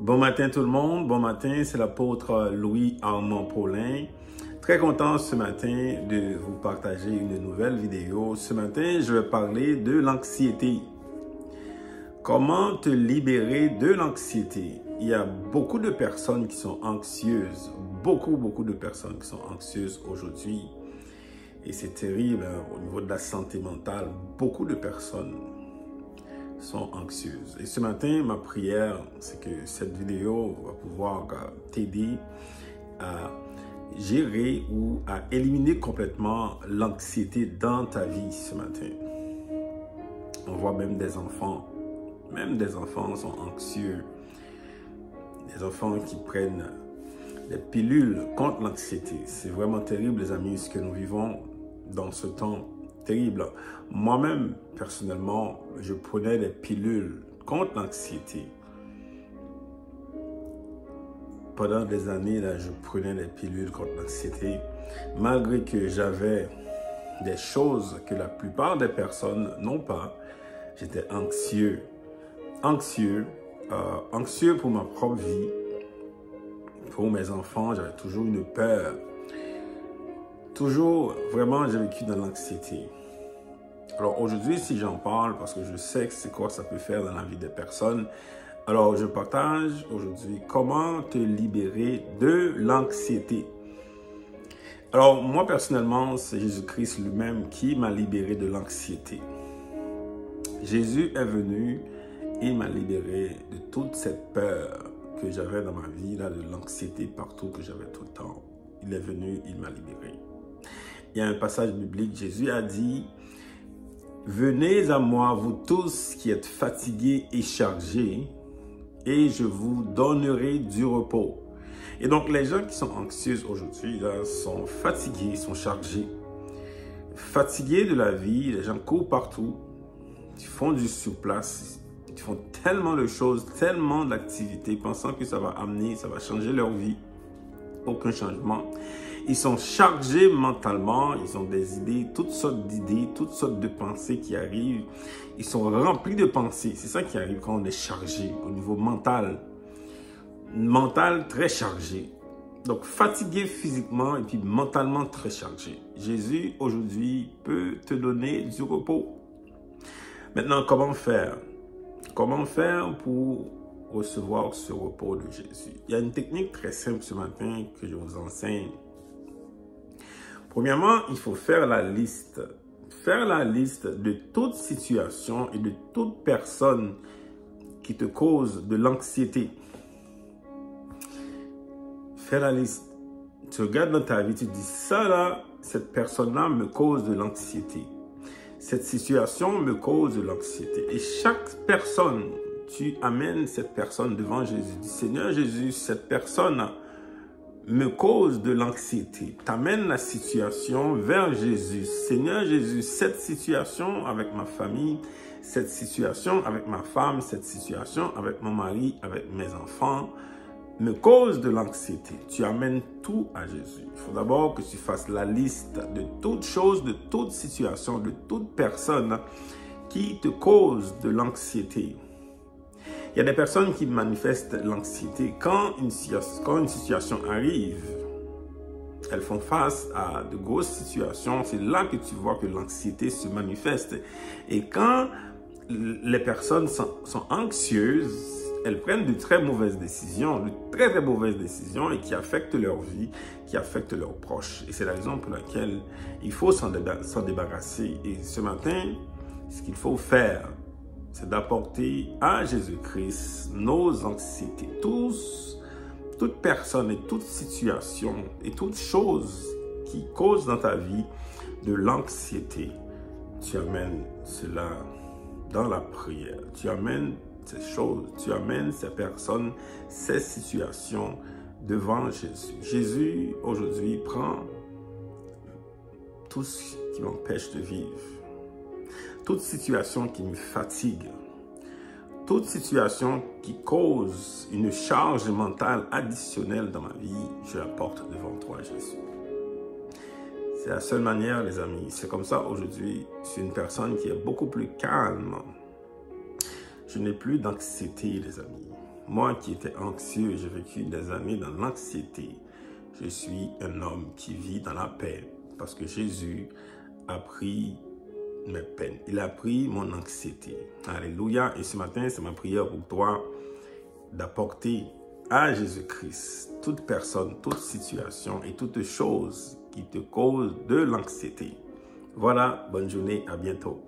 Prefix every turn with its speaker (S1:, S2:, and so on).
S1: Bon matin tout le monde, bon matin, c'est l'apôtre Louis-Armand Paulin. Très content ce matin de vous partager une nouvelle vidéo. Ce matin, je vais parler de l'anxiété. Comment te libérer de l'anxiété? Il y a beaucoup de personnes qui sont anxieuses, beaucoup de personnes qui sont anxieuses aujourd'hui. Et c'est terrible au niveau de la santé mentale, beaucoup de personnes sont anxieuses. Et ce matin, ma prière, c'est que cette vidéo va pouvoir t'aider à gérer ou à éliminer complètement l'anxiété dans ta vie ce matin. On voit même des enfants sont anxieux. Des enfants qui prennent des pilules contre l'anxiété. C'est vraiment terrible, les amis, ce que nous vivons dans ce temps terrible. Moi-même, personnellement, je prenais des pilules contre l'anxiété. Pendant des années, là, je prenais des pilules contre l'anxiété, malgré que j'avais des choses que la plupart des personnes n'ont pas. J'étais anxieux pour ma propre vie, pour mes enfants. J'avais toujours une peur. Toujours, vraiment, j'ai vécu dans l'anxiété. Alors aujourd'hui, si j'en parle, parce que je sais que c'est quoi ça peut faire dans la vie des personnes, alors je partage aujourd'hui comment te libérer de l'anxiété. Alors moi personnellement, c'est Jésus-Christ lui-même qui m'a libéré de l'anxiété. Jésus est venu et m'a libéré de toute cette peur que j'avais dans ma vie, là, de l'anxiété partout que j'avais tout le temps. Il est venu, il m'a libéré. Il y a un passage biblique, Jésus a dit: « Venez à moi, vous tous qui êtes fatigués et chargés, et je vous donnerai du repos. » Et donc, les gens qui sont anxieux aujourd'hui sont fatigués, sont chargés. Fatigués de la vie, les gens courent partout, ils font du surplace, ils font tellement de choses, tellement d'activités, pensant que ça va changer leur vie. Aucun changement. Ils sont chargés mentalement, ils ont des idées, toutes sortes d'idées, toutes sortes de pensées qui arrivent. Ils sont remplis de pensées. C'est ça qui arrive quand on est chargé au niveau mental. Mental très chargé. Donc fatigué physiquement et puis mentalement très chargé. Jésus aujourd'hui peut te donner du repos. Maintenant, comment faire? Comment faire pour recevoir ce repos de Jésus? Il y a une technique très simple ce matin que je vous enseigne. Premièrement, il faut faire la liste. Faire la liste de toute situation et de toute personne qui te cause de l'anxiété. Fais la liste. Tu regardes dans ta vie, tu te dis, ça là, cette personne-là me cause de l'anxiété. Cette situation me cause de l'anxiété. Et chaque personne, tu amènes cette personne devant Jésus. Dis, Seigneur Jésus, cette personne me cause de l'anxiété. Tu amènes la situation vers Jésus. Seigneur Jésus, cette situation avec ma famille, cette situation avec ma femme, cette situation avec mon mari, avec mes enfants, me cause de l'anxiété. Tu amènes tout à Jésus. Il faut d'abord que tu fasses la liste de toutes choses, de toute situation, de toute personne qui te cause de l'anxiété. Il y a des personnes qui manifestent l'anxiété quand une situation arrive. Elles font face à de grosses situations. C'est là que tu vois que l'anxiété se manifeste. Et quand les personnes sont anxieuses, elles prennent de très mauvaises décisions, et qui affectent leur vie, qui affectent leurs proches. Et c'est la raison pour laquelle il faut s'en débarrasser. Et ce matin, ce qu'il faut faire, c'est d'apporter à Jésus-Christ nos anxiétés. Toute personne et toute situation et toute chose qui cause dans ta vie de l'anxiété, tu amènes cela dans la prière. Tu amènes ces choses, tu amènes ces personnes, ces situations devant Jésus. Jésus, aujourd'hui, prend tout ce qui m'empêche de vivre. Toute situation qui me fatigue, toute situation qui cause une charge mentale additionnelle dans ma vie, je la porte devant toi, Jésus. C'est la seule manière, les amis. C'est comme ça aujourd'hui. Je suis une personne qui est beaucoup plus calme. Je n'ai plus d'anxiété, les amis. Moi qui étais anxieux, j'ai vécu des années dans l'anxiété. Je suis un homme qui vit dans la paix parce que Jésus a pris mes peines. Il a pris mon anxiété. Alléluia. Et ce matin, c'est ma prière pour toi d'apporter à Jésus-Christ toute personne, toute situation et toute chose qui te cause de l'anxiété. Voilà, bonne journée, à bientôt.